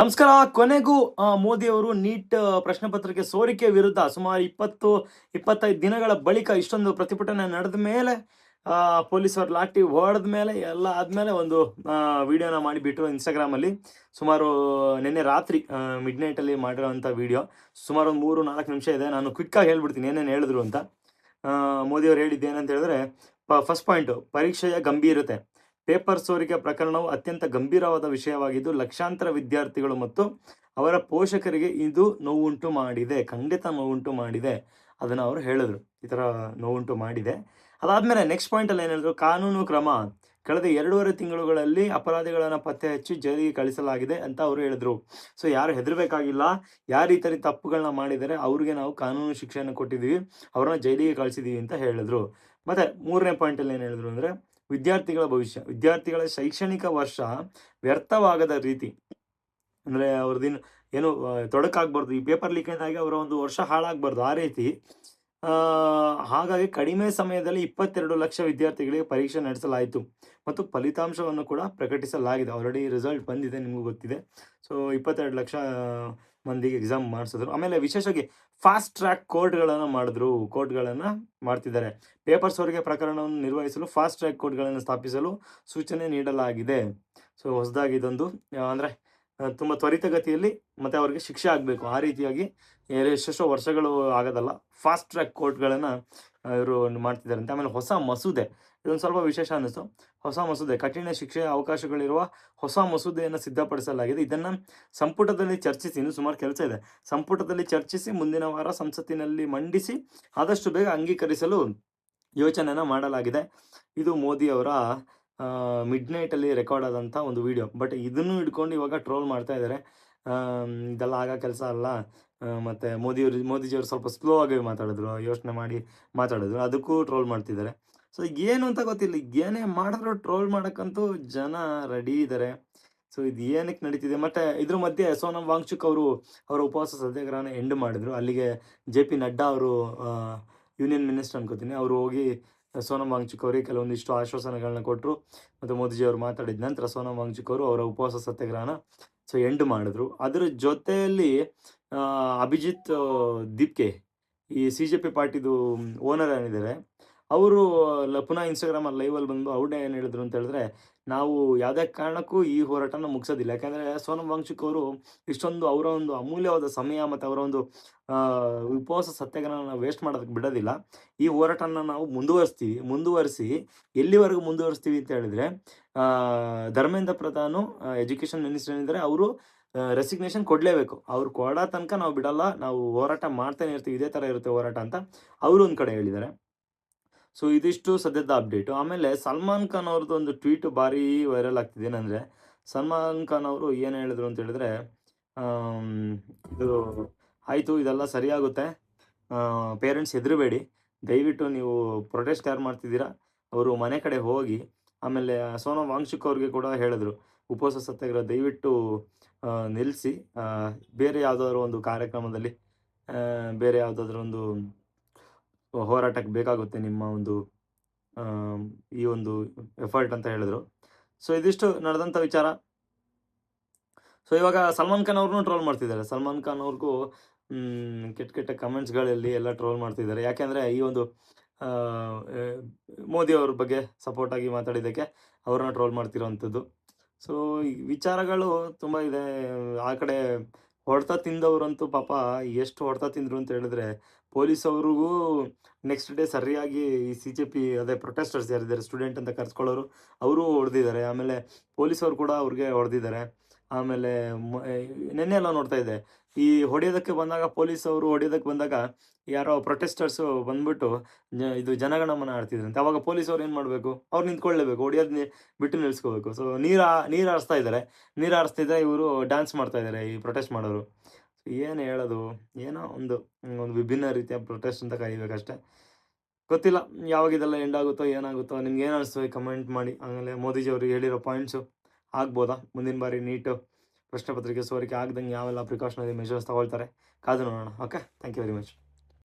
ನಮಸ್ಕಾರ. ಕೊನೆಗೂ ಮೋದಿ ಅವರು ನೀಟ್ ಪ್ರಶ್ನೆ ಪತ್ರಿಕೆ ಸೋರಿಕೆ ವಿರುದ್ಧ ಸುಮಾರು 25 ದಿನಗಳ ಬಳಿಕ ಇಷ್ಟೊಂದು ಪ್ರತಿಭಟನೆ ನಡೆದ ಮೇಲೆ ಪೊಲೀಸರು ಲಾಠಿ ಹೊಡೆದ ಮೇಲೆ ಎಲ್ಲ ಆದಮೇಲೆ ಒಂದು ವಿಡಿಯೋನ ಮಾಡಿಬಿಟ್ರು ಇನ್ಸ್ಟಾಗ್ರಾಮಲ್ಲಿ. ಸುಮಾರು ನಿನ್ನೆ ರಾತ್ರಿ ಮಿಡ್‌ನೈಟಲ್ಲಿ ಮಾಡಿರೋವಂಥ ವಿಡಿಯೋ. ಸುಮಾರು ಒಂದು 3-4 ನಿಮಿಷ ಇದೆ. ನಾನು ಕ್ವಿಕ್ಕಾಗಿ ಹೇಳ್ಬಿಡ್ತೀನಿ ಏನೇನು ಹೇಳಿದ್ರು ಅಂತ. ಮೋದಿಯವರು ಹೇಳಿದ್ದು ಏನಂತ ಹೇಳಿದ್ರೆ, ಫಸ್ಟ್ ಪಾಯಿಂಟು, ಪರೀಕ್ಷೆಯ ಗಂಭೀರತೆ. ಪೇಪರ್ ಸೋರಿಕೆ ಪ್ರಕರಣವು ಅತ್ಯಂತ ಗಂಭೀರವಾದ ವಿಷಯವಾಗಿದ್ದು, ಲಕ್ಷಾಂತರ ವಿದ್ಯಾರ್ಥಿಗಳು ಮತ್ತು ಅವರ ಪೋಷಕರಿಗೆ ಇದು ನೋವುಂಟು ಮಾಡಿದೆ. ಖಂಡಿತ ನೋವುಂಟು ಮಾಡಿದೆ. ಅದನ್ನು ಅವರು ಹೇಳಿದ್ರು. ಈ ಥರ ನೋವುಂಟು ಮಾಡಿದೆ. ಅದಾದಮೇಲೆ ನೆಕ್ಸ್ಟ್ ಪಾಯಿಂಟಲ್ಲಿ ಏನು ಹೇಳಿದ್ರು, ಕಾನೂನು ಕ್ರಮ. ಕಳೆದ 2.5 ತಿಂಗಳುಗಳಲ್ಲಿ ಅಪರಾಧಿಗಳನ್ನು ಪತ್ತೆ ಹಚ್ಚಿ ಜೈಲಿಗೆ ಕಳಿಸಲಾಗಿದೆ ಅಂತ ಅವರು ಹೇಳಿದ್ರು. ಸೊ ಯಾರು ಹೆದರಬೇಕಾಗಿಲ್ಲ. ಯಾರು ಈ ಥರ ತಪ್ಪುಗಳನ್ನ ಮಾಡಿದರೆ ಅವ್ರಿಗೆ ನಾವು ಕಾನೂನು ಶಿಕ್ಷೆಯನ್ನು ಕೊಟ್ಟಿದ್ದೀವಿ, ಅವ್ರನ್ನ ಜೈಲಿಗೆ ಕಳಿಸಿದ್ದೀವಿ ಅಂತ ಹೇಳಿದ್ರು. ಮತ್ತು 3ನೇ ಪಾಯಿಂಟಲ್ಲಿ ಏನು ಹೇಳಿದ್ರು ಅಂದರೆ, ವಿದ್ಯಾರ್ಥಿಗಳ ಭವಿಷ್ಯ. ವಿದ್ಯಾರ್ಥಿಗಳ ಶೈಕ್ಷಣಿಕ ವರ್ಷ ವ್ಯರ್ಥವಾಗದ ರೀತಿ, ಅಂದರೆ ಅವ್ರದ್ದೇನು ಏನು ತೊಡಕಾಗಬಾರ್ದು, ಈ ಪೇಪರ್ ಲೀಕೇಜಾಗಿ ಅವರ ಒಂದು ವರ್ಷ ಹಾಳಾಗಬಾರ್ದು, ಆ ರೀತಿ. ಹಾಗಾಗಿ ಕಡಿಮೆ ಸಮಯದಲ್ಲಿ 22 ಲಕ್ಷ ವಿದ್ಯಾರ್ಥಿಗಳಿಗೆ ಪರೀಕ್ಷೆ ನಡೆಸಲಾಯಿತು ಮತ್ತು ಫಲಿತಾಂಶವನ್ನು ಕೂಡ ಪ್ರಕಟಿಸಲಾಗಿದೆ. ಆಲ್ರೆಡಿ ರಿಸಲ್ಟ್ ಬಂದಿದೆ, ನಿಮಗೂ ಗೊತ್ತಿದೆ. ಸೊ 22 ಲಕ್ಷ ಮಂದಿಗೆ ಎಕ್ಸಾಮ್ ಮಾಡಿಸಿದ್ರು. ಆಮೇಲೆ ವಿಶೇಷವಾಗಿ ಫಾಸ್ಟ್ ಟ್ರ್ಯಾಕ್ ಕೋರ್ಟ್ಗಳನ್ನು ಮಾಡ್ತಿದ್ದಾರೆ. ಪೇಪರ್ ಸೋರಿಕೆ ಪ್ರಕರಣವನ್ನು ನಿರ್ವಹಿಸಲು ಫಾಸ್ಟ್ ಟ್ರ್ಯಾಕ್ ಕೋರ್ಟ್ಗಳನ್ನು ಸ್ಥಾಪಿಸಲು ಸೂಚನೆ ನೀಡಲಾಗಿದೆ. ಸೊ ಹೊಸದಾಗಿ ಇದೊಂದು ಅಂದರೆ ತುಂಬ ತ್ವರಿತಗತಿಯಲ್ಲಿ ಮತ್ತು ಅವರಿಗೆ ಶಿಕ್ಷೆ ಆಗಬೇಕು, ಆ ರೀತಿಯಾಗಿ ಎಷ್ಟೆಷ್ಟೋ ವರ್ಷಗಳು ಆಗೋದಲ್ಲ, ಫಾಸ್ಟ್ ಟ್ರ್ಯಾಕ್ ಕೋರ್ಟ್ಗಳನ್ನು ಇವರು ಮಾಡ್ತಿದ್ದಾರೆ ಅಂತ. ಆಮೇಲೆ ಹೊಸ ಮಸೂದೆ, ಇದೊಂದು ಸ್ವಲ್ಪ ವಿಶೇಷ ಅನ್ನಿಸ್ತು. ಹೊಸ ಮಸೂದೆ, ಕಠಿಣ ಶಿಕ್ಷೆಯ ಅವಕಾಶಗಳಿರುವ ಹೊಸ ಮಸೂದೆಯನ್ನು ಸಿದ್ಧಪಡಿಸಲಾಗಿದೆ. ಇದನ್ನು ಸಂಪುಟದಲ್ಲಿ ಚರ್ಚಿಸಿ, ಇನ್ನು ಸುಮಾರು ಕೆಲಸ ಇದೆ, ಸಂಪುಟದಲ್ಲಿ ಚರ್ಚಿಸಿ ಮುಂದಿನ ವಾರ ಸಂಸತ್ತಿನಲ್ಲಿ ಮಂಡಿಸಿ ಆದಷ್ಟು ಬೇಗ ಅಂಗೀಕರಿಸಲು ಯೋಚನೆಯನ್ನು ಮಾಡಲಾಗಿದೆ. ಇದು ಮೋದಿಯವರ ಮಿಡ್‌ನೈಟಲ್ಲಿ ರೆಕಾರ್ಡ್ ಆದಂಥ ಒಂದು ವಿಡಿಯೋ. ಬಟ್ ಇದನ್ನು ಹಿಡ್ಕೊಂಡು ಇವಾಗ ಟ್ರೋಲ್ ಮಾಡ್ತಾ ಇದ್ದಾರೆ. ಇದೆಲ್ಲ ಆಗೋ ಕೆಲಸ ಅಲ್ಲ, ಮತ್ತು ಮೋದಿಜಿಯವರು ಸ್ವಲ್ಪ ಸ್ಲೋ ಆಗಿ ಮಾತಾಡಿದ್ರು, ಯೋಚನೆ ಮಾಡಿ ಮಾತಾಡಿದ್ರು, ಅದಕ್ಕೂ ಟ್ರೋಲ್ ಮಾಡ್ತಿದ್ದಾರೆ. ಸೊ ಏನು ಅಂತ ಗೊತ್ತಿಲ್ಲ, ಏನೇ ಮಾಡಿದ್ರು ಟ್ರೋಲ್ ಮಾಡೋಕ್ಕಂತೂ ಜನ ರೆಡಿ ಇದ್ದಾರೆ. ಸೊ ಇದು ಏನಕ್ಕೆ ನಡೀತಿದೆ. ಮತ್ತು ಇದ್ರ ಮಧ್ಯೆ ಸೋನಮ್ ವಾಂಗ್ಚುಕ್ ಅವರು ಅವರ ಉಪವಾಸ ಸತ್ಯಾಗ್ರಹನ ಎಂಡ್ ಮಾಡಿದ್ರು. ಅಲ್ಲಿಗೆ JP ನಡ್ಡಾ ಅವರು, ಯೂನಿಯನ್ ಮಿನಿಸ್ಟರ್ ಅನ್ಕೋತೀನಿ, ಅವರು ಹೋಗಿ ಸೋನಮ್ ವಾಂಗ್ಚುಕ್ ಅವರಿಗೆ ಕೆಲವೊಂದಿಷ್ಟು ಆಶ್ವಾಸನೆಗಳನ್ನ ಕೊಟ್ಟರು. ಮತ್ತು ಮೋದಿಜಿಯವರು ಮಾತಾಡಿದ ನಂತರ ಸೋನಮ್ ವಾಂಗ್ಚುಕ್ ಅವರು ಅವರ ಉಪವಾಸ ಸತ್ಯಾಗ್ರಹನ ಎಂಡ್ ಮಾಡಿದ್ರು. ಅದರ ಜೊತೆಯಲ್ಲಿ ಅಭಿಜಿತ್ ದೀಪ್ಕೆ, ಈ CJP ಪಾರ್ಟಿದು ಓನರ್ ಏನಿದ್ದಾರೆ, ಅವರು ಪುನಃ ಇನ್ಸ್ಟಾಗ್ರಾಮಲ್ಲಿ ಲೈವಲ್ಲಿ ಬಂದು ಅವ್ರನ್ನೇ ಏನು ಹೇಳಿದ್ರು ಅಂತ ಹೇಳಿದ್ರೆ, ನಾವು ಯಾವುದೇ ಕಾರಣಕ್ಕೂ ಈ ಹೋರಾಟನ ಮುಗಿಸೋದಿಲ್ಲ. ಯಾಕೆಂದರೆ ಸೋನಮ್ ವಾಂಗ್ಚುಕ್ ಅವರು ಇಷ್ಟೊಂದು ಅವರ ಒಂದು ಅಮೂಲ್ಯವಾದ ಸಮಯ ಮತ್ತು ಅವರ ಒಂದು ಉಪವಾಸ ಸತ್ಯಾಗ್ರಹನ ವೇಸ್ಟ್ ಮಾಡೋದಕ್ಕೆ ಬಿಡೋದಿಲ್ಲ. ಈ ಹೋರಾಟನ ನಾವು ಮುಂದುವರಿಸಿ ಎಲ್ಲಿವರೆಗೂ ಮುಂದುವರಿಸ್ತೀವಿ ಅಂತ ಹೇಳಿದರೆ, ಧರ್ಮೇಂದ್ರ ಪ್ರಧಾನ್ ಎಜುಕೇಷನ್ ಮಿನಿಸ್ಟರ್ ಏನಿದ್ದಾರೆ, ಅವರು ರೆಸಿಗ್ನೇಷನ್ ಕೊಡಲೇಬೇಕು. ಅವ್ರು ಕೊಡೋ ತನಕ ನಾವು ಬಿಡಲ್ಲ, ನಾವು ಹೋರಾಟ ಮಾಡ್ತಾನೆ ಇರ್ತೀವಿ, ಇದೇ ಥರ ಇರುತ್ತೆ ಹೋರಾಟ ಅಂತ ಅವರು ಒಂದು ಕಡೆ ಹೇಳಿದ್ದಾರೆ. ಸೊ ಇದಿಷ್ಟು ಸದ್ಯದ ಅಪ್ಡೇಟು. ಆಮೇಲೆ ಸಲ್ಮಾನ್ ಖಾನ್ ಅವ್ರದ್ದು ಒಂದು ಟ್ವೀಟ್ ಭಾರಿ ವೈರಲ್ ಆಗ್ತಿದೆ. ಏನಂದರೆ, ಸಲ್ಮಾನ್ ಖಾನ್ ಅವರು ಏನು ಹೇಳಿದ್ರು ಅಂತ ಹೇಳಿದ್ರೆ, ಇದು ಆಯಿತು, ಇದೆಲ್ಲ ಸರಿಯಾಗುತ್ತೆ, ಪೇರೆಂಟ್ಸ್ ಹೆದರಬೇಡಿ, ದಯವಿಟ್ಟು ನೀವು ಪ್ರೊಟೆಸ್ಟ್ ಯಾರು ಮಾಡ್ತಿದ್ದೀರಾ ಅವರು ಮನೆ ಕಡೆ ಹೋಗಿ. ಆಮೇಲೆ ಸೋನಮ್ ವಾಂಗ್ಚುಕ್ ಅವ್ರಿಗೆ ಕೂಡ ಹೇಳಿದ್ರು, ಉಪವಾಸ ಸತ್ಯಾಗ್ರಹ ದಯವಿಟ್ಟು ನಿಲ್ಲಿಸಿ, ಬೇರೆ ಯಾವುದಾದ್ರೂ ಒಂದು ಕಾರ್ಯಕ್ರಮದಲ್ಲಿ, ಬೇರೆ ಯಾವುದಾದ್ರೂ ಒಂದು ಹೋರಾಟಕ್ಕೆ ಬೇಕಾಗುತ್ತೆ ನಿಮ್ಮ ಒಂದು ಈ ಒಂದು ಎಫರ್ಟ್ ಅಂತ ಹೇಳಿದ್ರು. ಸೊ ಇದಿಷ್ಟು ನಡೆದಂಥ ವಿಚಾರ. ಸೊ ಇವಾಗ ಸಲ್ಮಾನ್ ಖಾನ್ ಅವ್ರನ್ನೂ ಟ್ರೋಲ್ ಮಾಡ್ತಿದ್ದಾರೆ. ಸಲ್ಮಾನ್ ಖಾನ್ ಅವ್ರಿಗೂ ಕೆಟ್ಟ ಕಮೆಂಟ್ಸ್ಗಳಲ್ಲಿ ಎಲ್ಲ ಟ್ರೋಲ್ ಮಾಡ್ತಿದ್ದಾರೆ. ಯಾಕೆಂದರೆ ಈ ಒಂದು ಮೋದಿ ಅವ್ರ ಬಗ್ಗೆ ಸಪೋರ್ಟಾಗಿ ಮಾತಾಡಿದ್ದಕ್ಕೆ ಅವ್ರನ್ನ ಟ್ರೋಲ್ ಮಾಡ್ತಿರೋವಂಥದ್ದು. ಸೊ ಈ ವಿಚಾರಗಳು ತುಂಬ ಇದೆ. ಆ ಕಡೆ ಹೊಡೆತ ತಿಂದವರಂತೂ ಪಾಪ ಎಷ್ಟು ಹೊಡೆತ ತಿಂದರು ಅಂತ ಹೇಳಿದ್ರೆ, ಪೊಲೀಸ್ ಅವ್ರಿಗೂ ನೆಕ್ಸ್ಟ್ ಡೇ ಸರಿಯಾಗಿ ಈ CJP ಅದೇ ಪ್ರೊಟೆಸ್ಟರ್ಸ್ ಯಾರಿದ್ದಾರೆ, ಸ್ಟೂಡೆಂಟ್ ಅಂತ ಕರೆಸ್ಕೊಳ್ಳೋರು, ಅವರು ಹೊಡೆದಿದ್ದಾರೆ. ಆಮೇಲೆ ಪೊಲೀಸವ್ರು ಕೂಡ ಅವ್ರಿಗೆ ಹೊಡೆದಿದ್ದಾರೆ. ಆಮೇಲೆ ನೆನ್ನೆ ಎಲ್ಲ ನೋಡ್ತಾ ಇದ್ದೆ, ಈ ಹೊಡೆಯೋದಕ್ಕೆ ಬಂದಾಗ, ಪೊಲೀಸವರು ಹೊಡೆಯೋದಕ್ಕೆ ಬಂದಾಗ ಯಾರೋ ಪ್ರೊಟೆಸ್ಟರ್ಸು ಬಂದ್ಬಿಟ್ಟು ಇದು ಜನಗಣಮನ ಆಡ್ತಿದ್ರಂತೆ. ಅವಾಗ ಪೊಲೀಸವ್ರು ಏನು ಮಾಡಬೇಕು, ಅವ್ರು ನಿಂತ್ಕೊಳ್ಳೇಬೇಕು, ಹೊಡೆಯೋದು ಬಿಟ್ಟು ನಿಲ್ಲಿಸ್ಕೋಬೇಕು. ಸೊ ನೀರು ಹಾರಿಸ್ತಾ ಇದ್ದಾರೆ. ನೀರು ಹಾರಿಸ್ತಿದ್ರೆ ಇವರು ಡ್ಯಾನ್ಸ್ ಮಾಡ್ತಾ ಇದ್ದಾರೆ ಈ ಪ್ರೊಟೆಸ್ಟ್ ಮಾಡೋರು. ಏನು ಹೇಳೋದು, ಏನೋ ಒಂದು ವಿಭಿನ್ನ ರೀತಿಯ ಪ್ರೊಟೆಸ್ಟ್ ಅಂತ ಕರಿಬೇಕಷ್ಟೆ. ಗೊತ್ತಿಲ್ಲ ಯಾವಾಗ ಇದೆಲ್ಲ ಎಂಡ್ ಆಗುತ್ತೋ ಏನಾಗುತ್ತೋ. ನಿಮ್ಗೆ ಏನು ಅನಿಸ್ತು ಕಮೆಂಟ್ ಮಾಡಿ. ಆಮೇಲೆ ಮೋದಿಜಿಯವರು ಹೇಳಿರೋ ಪಾಯಿಂಟ್ಸು ಆಗ್ಬೋದಾ, ಮುಂದಿನ ಬಾರಿ ನೀಟು ಪ್ರಶ್ನೆ ಪತ್ರಿಕೆ ಸೋರಿಕೆ ಆಗದಂಗೆ ಯಾವೆಲ್ಲ ಪ್ರಿಕಾಷನರಿ ಮೆಷರ್ಸ್ ತಗೊಳ್ತಾರೆ, ಕಾದು ನೋಡೋಣ. Okay, thank you very much.